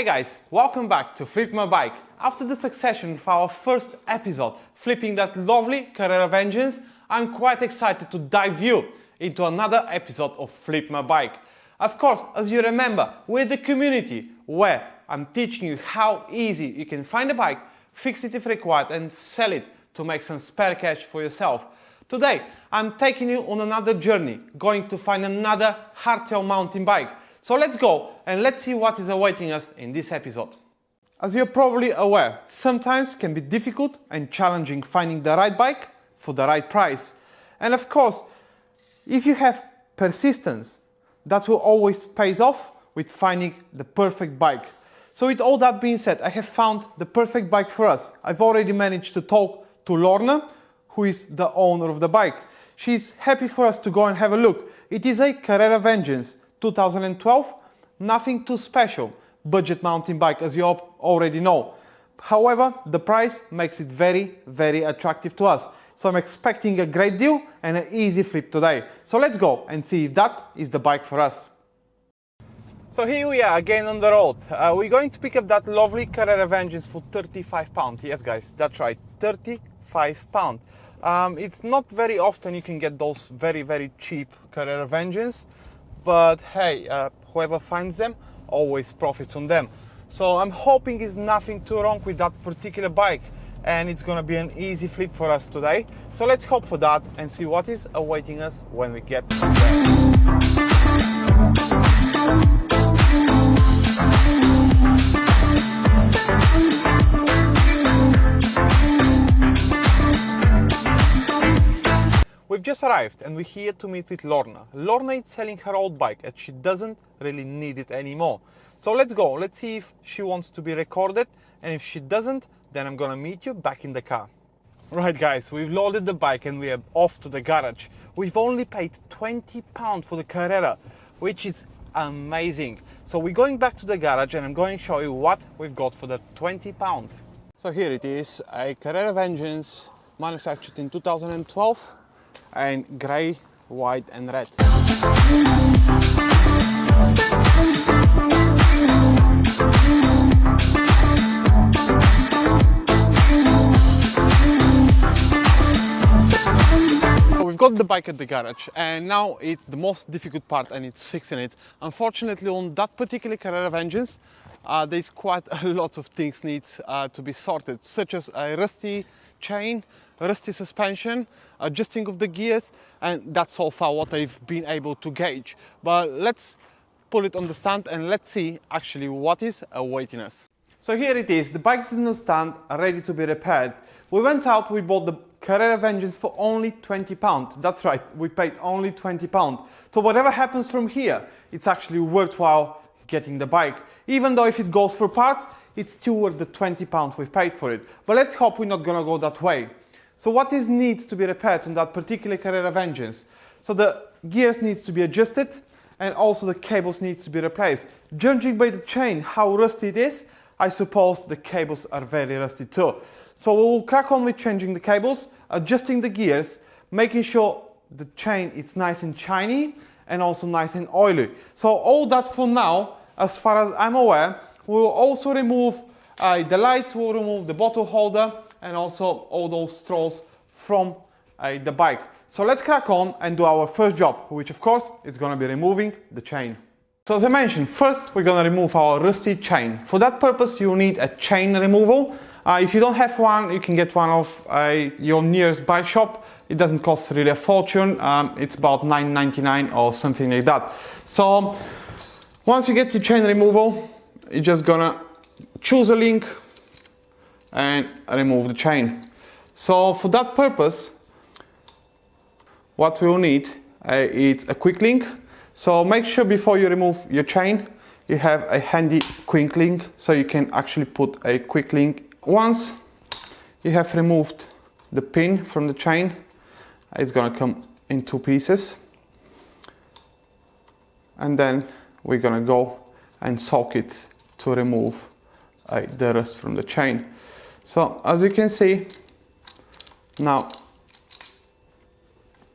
Hi guys, welcome back to Flip My Bike. After the succession of our first episode, flipping that lovely Carrera Vengeance, I'm quite excited to dive you into another episode of Flip My Bike. Of course, as you remember, we're the community where I'm teaching you how easy you can find a bike, fix it if required and sell it to make some spare cash for yourself. Today, I'm taking you on another journey, going to find another hardtail mountain bike. So let's go and let's see what is awaiting us in this episode. As you're probably aware, sometimes it can be difficult and challenging finding the right bike for the right price. And of course, if you have persistence, that will always pay off with finding the perfect bike. So with all that being said, I have found the perfect bike for us. I've already managed to talk to Lorna, who is the owner of the bike. She's happy for us to go and have a look. It is a Carrera Vengeance 2012, nothing too special, budget mountain bike as you already know. However, the price makes it very, very attractive to us. So I'm expecting a great deal and an easy flip today. So let's go and see if that is the bike for us. So here we are again on the road. We're going to pick up that lovely Carrera Vengeance for £35. Yes guys, that's right, £35. It's not very often you can get those very, very cheap Carrera Vengeance. But hey, whoever finds them always profits on them. So I'm hoping there's nothing too wrong with that particular bike and it's gonna be an easy flip for us today. So let's hope for that and see what is awaiting us when we get there. We've just arrived and we're here to meet with Lorna. Lorna is selling her old bike and she doesn't really need it anymore. So let's go, let's see if she wants to be recorded, and if she doesn't, then I'm gonna meet you back in the car. Right guys, we've loaded the bike and we are off to the garage. We've only paid £20 for the Carrera, which is amazing. So we're going back to the garage and I'm going to show you what we've got for the £20. So here it is, a Carrera Vengeance manufactured in 2012. And grey, white and red. We've got the bike at the garage and now it's the most difficult part and it's fixing it. Unfortunately on that particular Carrera Vengeance there's quite a lot of things need to be sorted, such as a rusty chain, rusty suspension, adjusting of the gears, and that's so far what I've been able to gauge. But let's put it on the stand and let's see actually what is awaiting us. So here it is, the bike's in the stand, ready to be repaired. We went out, we bought the Carrera Vengeance for only £20. That's right, we paid only £20. So whatever happens from here, it's actually worthwhile getting the bike. Even though if it goes for parts, it's still worth the £20 we've paid for it. But let's hope we're not gonna go that way. So what needs to be repaired on that particular Carrera Vengeance? So the gears needs to be adjusted and also the cables needs to be replaced. Judging by the chain how rusty it is, I suppose the cables are very rusty too. So we'll crack on with changing the cables, adjusting the gears, making sure the chain is nice and shiny and also nice and oily. So all that for now, as far as I'm aware. We'll also remove the lights, we'll remove the bottle holder and also all those straws from the bike. So let's crack on and do our first job, which of course is going to be removing the chain. So as I mentioned, first we're going to remove our rusty chain. For that purpose you'll need a chain removal. If you don't have one, you can get one of your nearest bike shop. It doesn't cost really a fortune, it's about £9.99 or something like that. So once you get your chain removal, you're just gonna choose a link and remove the chain. So for that purpose, what we'll need is a quick link. So make sure before you remove your chain, you have a handy quick link so you can actually put a quick link. Once you have removed the pin from the chain, it's gonna come in two pieces. And then we're gonna go and socket to remove the rust from the chain. So as you can see, now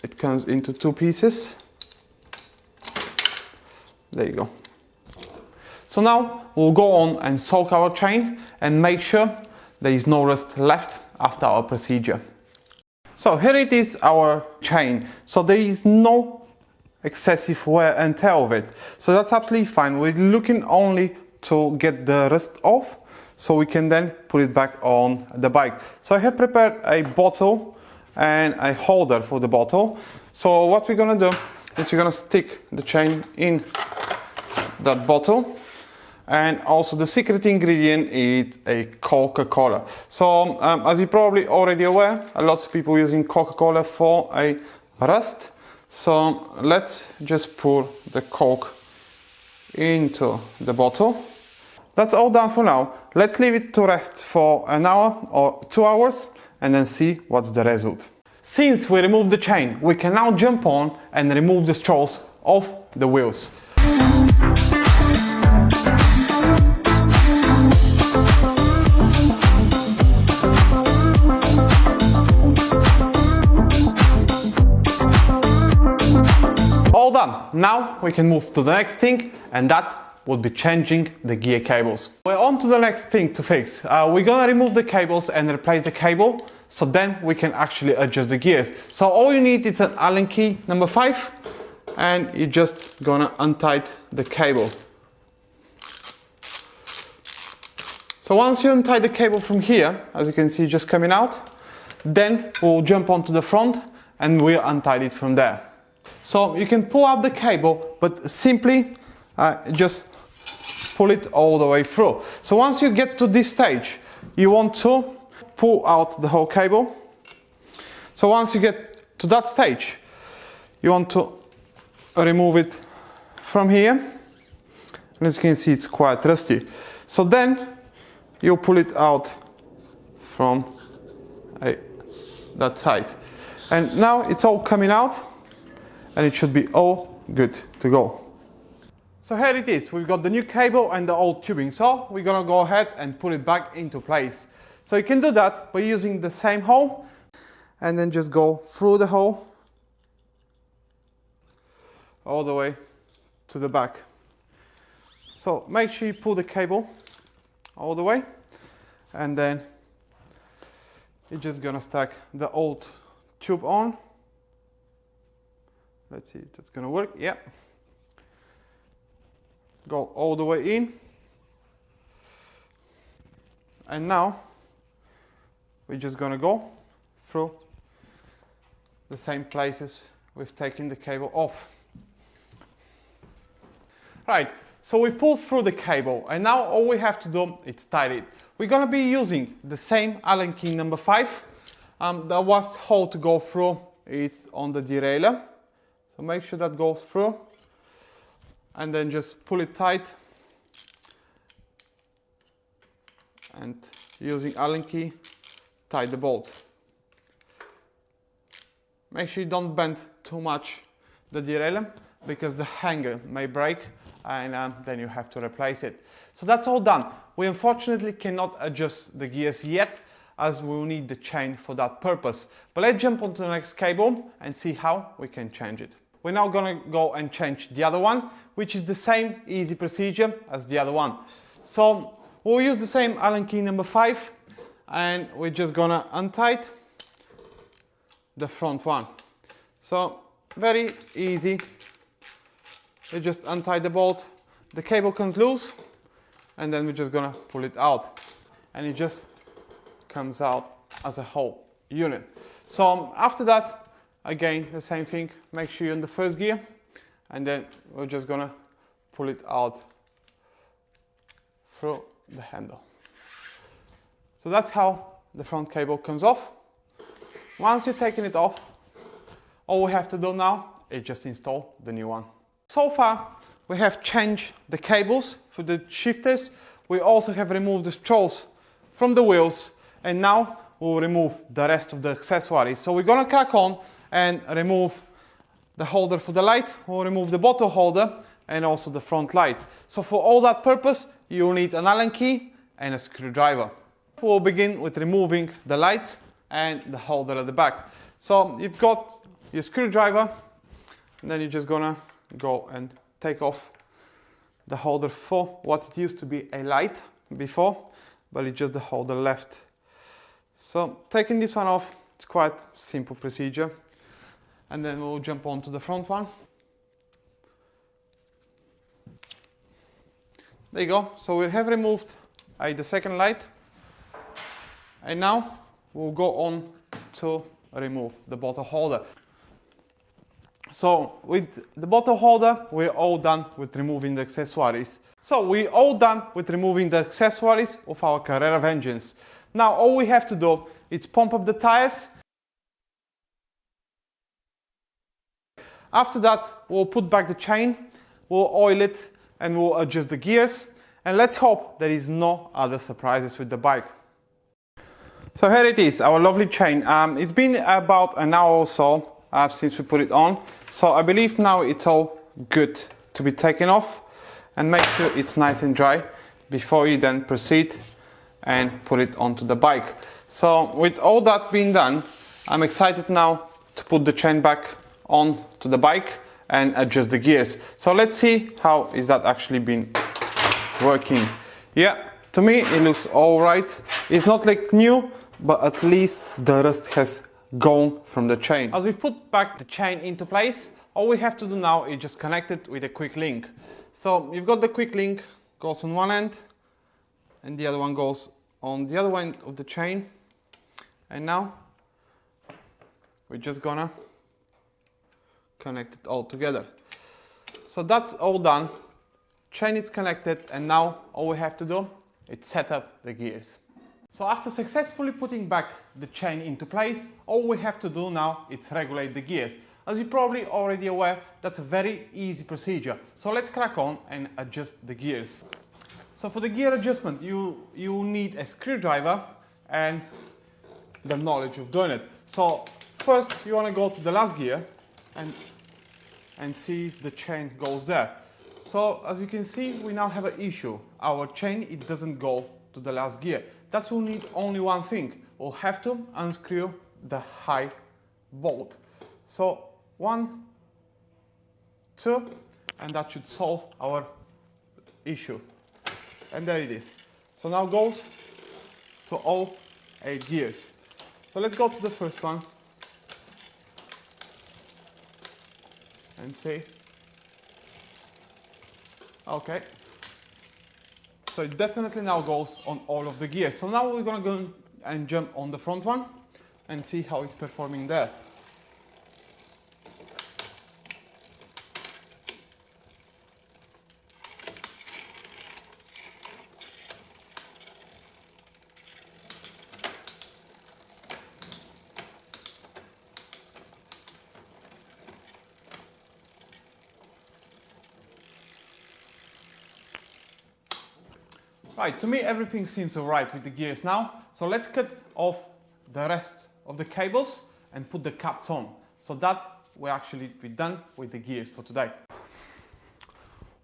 it comes into two pieces. There you go. So now we'll go on and soak our chain and make sure there is no rust left after our procedure. So here it is, our chain. So there is no excessive wear and tear of it. So that's absolutely fine. We're looking only to get the rust off so we can then put it back on the bike. So I have prepared a bottle and a holder for the bottle. So what we're gonna do is we're gonna stick the chain in that bottle. And also the secret ingredient is a Coca-Cola. So as you're probably already aware, a lot of people using Coca-Cola for a rust. So let's just pour the Coke into the bottle. That's all done for now. Let's leave it to rest for an hour or 2 hours and then see what's the result. Since we removed the chain, we can now jump on and remove the straws off the wheels. All done. Now we can move to the next thing, and that would be changing the gear cables. We're on to the next thing to fix. We're gonna remove the cables and replace the cable, so then we can actually adjust the gears. So all you need is an Allen key number 5, and you're just gonna untie the cable. So once you untie the cable from here, as you can see just coming out, then we'll jump onto the front and we'll untie it from there. So you can pull out the cable, but simply just pull it all the way through. So once you get to this stage, you want to pull out the whole cable. So once you get to that stage, you want to remove it from here. And as you can see, it's quite rusty. So then you pull it out from that side. And now it's all coming out, and it should be all good to go. So here it is, we've got the new cable and the old tubing, so we're gonna go ahead and put it back into place. So you can do that by using the same hole and then just go through the hole all the way to the back. So make sure you pull the cable all the way, and then you're just gonna stack the old tube on. Let's see if that's gonna work. Yeah. Go all the way in. And now we're just gonna go through the same places we've taken the cable off. Right, so we pulled through the cable, and now all we have to do is tie it. We're gonna be using the same Allen key number 5. The last hole to go through is on the derailleur. So make sure that goes through, and then just pull it tight, and using Allen key, tie the bolt. Make sure you don't bend too much the derailleur, because the hanger may break, and then you have to replace it. So that's all done. We unfortunately cannot adjust the gears yet, as we'll need the chain for that purpose. But let's jump onto the next cable and see how we can change it. We're now gonna go and change the other one, which is the same easy procedure as the other one. So we'll use the same Allen key number 5, and we're just gonna untie the front one. So very easy. You just untie the bolt, the cable comes loose, and then we're just gonna pull it out, and it just comes out as a whole unit. So after that, again, the same thing, make sure you're in the first gear, and then we're just gonna pull it out through the handle. So that's how the front cable comes off. Once you've taken it off, all we have to do now is just install the new one. So far, we have changed the cables for the shifters. We also have removed the straws from the wheels, and now we'll remove the rest of the accessories. So we're gonna crack on and remove the holder for the light. We'll remove the bottle holder and also the front light. So for all that purpose, you'll need an Allen key and a screwdriver. We'll begin with removing the lights and the holder at the back. So you've got your screwdriver, and then you're just gonna go and take off the holder for what it used to be a light before, but it's just the holder left. So taking this one off, it's quite simple procedure. And then we'll jump on to the front one. There you go. So we have removed the second light. And now we'll go on to remove the bottle holder. So with the bottle holder, we're all done with removing the accessories. So we're all done with removing the accessories of our Carrera Vengeance. Now all we have to do is pump up the tires. After that, we'll put back the chain, we'll oil it, and we'll adjust the gears. And let's hope there is no other surprises with the bike. So here it is, our lovely chain. It's been about an hour or so since we put it on. So I believe now it's all good to be taken off, and make sure it's nice and dry before you then proceed and put it onto the bike. So with all that being done, I'm excited now to put the chain back on to the bike and adjust the gears. So let's see how is that actually been working. Yeah, to me it looks all right. It's not like new, but at least the rust has gone from the chain. As we put back the chain into place, all we have to do now is just connect it with a quick link. So you've got the quick link, goes on one end, and the other one goes on the other end of the chain. And now we're just gonna connect it all together. So that's all done. Chain is connected, and now all we have to do is set up the gears. So after successfully putting back the chain into place, all we have to do now is regulate the gears. As you're probably already aware, that's a very easy procedure. So let's crack on and adjust the gears. So for the gear adjustment, you need a screwdriver and the knowledge of doing it. So first you want to go to the last gear and see if the chain goes there. So as you can see, we now have an issue. Our chain, it doesn't go to the last gear. That will need only one thing. We'll have to unscrew the high bolt. So 1, 2, and that should solve our issue. And there it is. So now goes to all 8 gears. So let's go to the first one and see. Okay. So it definitely now goes on all of the gears. So now we're gonna go and jump on the front one and see how it's performing there. Right, to me everything seems alright with the gears now, so let's cut off the rest of the cables and put the caps on, so that we're actually done with the gears for today.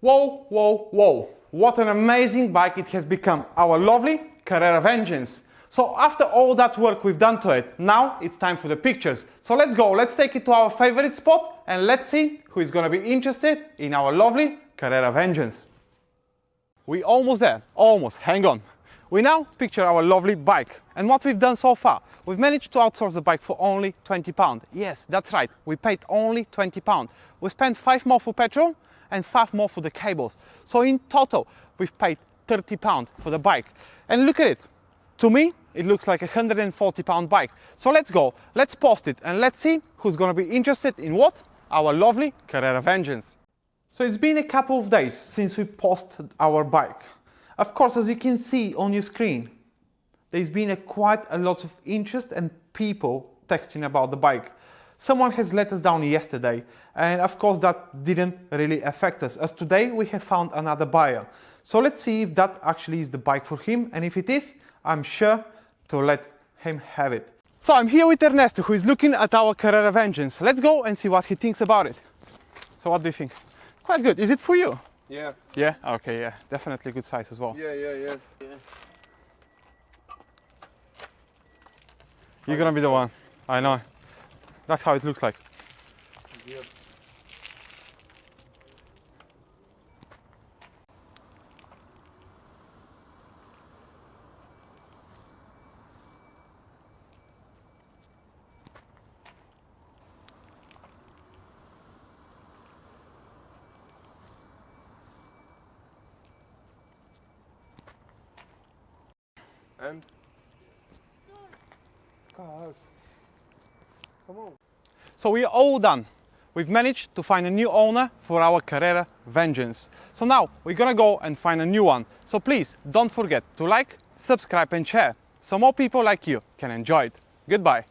Whoa, whoa, whoa, what an amazing bike it has become, our lovely Carrera Vengeance. So after all that work we've done to it, now it's time for the pictures. So let's go, let's take it to our favorite spot and let's see who is going to be interested in our lovely Carrera Vengeance. We're almost there, almost, hang on. We now picture our lovely bike, and what we've done so far, we've managed to outsource the bike for only £20. Yes, that's right, we paid only £20. We spent 5 more for petrol and 5 more for the cables. So in total, we've paid £30 for the bike. And look at it, to me, it looks like a £140 bike. So let's go, let's post it, and let's see who's gonna be interested in what? Our lovely Carrera Vengeance. So it's been a couple of days since we posted our bike. Of course, as you can see on your screen, there's been quite a lot of interest and people texting about the bike. Someone has let us down yesterday, and of course that didn't really affect us, as today we have found another buyer. So let's see if that actually is the bike for him, and if it is, I'm sure to let him have it. So I'm here with Ernesto, who is looking at our Carrera Vengeance. Let's go and see what he thinks about it. So what do you think? Quite good. Is it for you? Yeah. Yeah? Okay, yeah. Definitely good size as well. Yeah. You're gonna be the one. I know. That's how it looks like. Yep. And? Gosh. Come on. So we're all done. We've managed to find a new owner for our Carrera Vengeance. So now we're gonna go and find a new one. So please don't forget to like, subscribe and share so more people like you can enjoy it. Goodbye.